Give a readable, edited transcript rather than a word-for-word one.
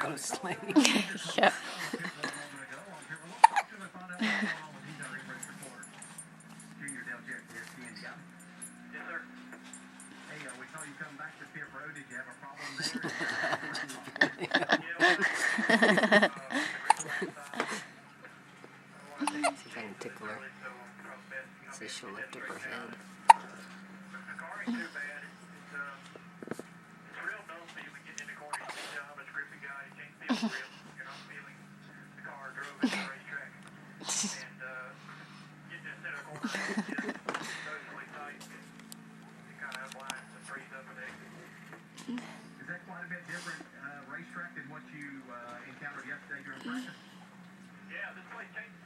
mostly. Yep. See if I can tickle her. See if she'll lift up her head. Is that quite a bit different racetrack than what you encountered yesterday during practice? Yeah, this place changed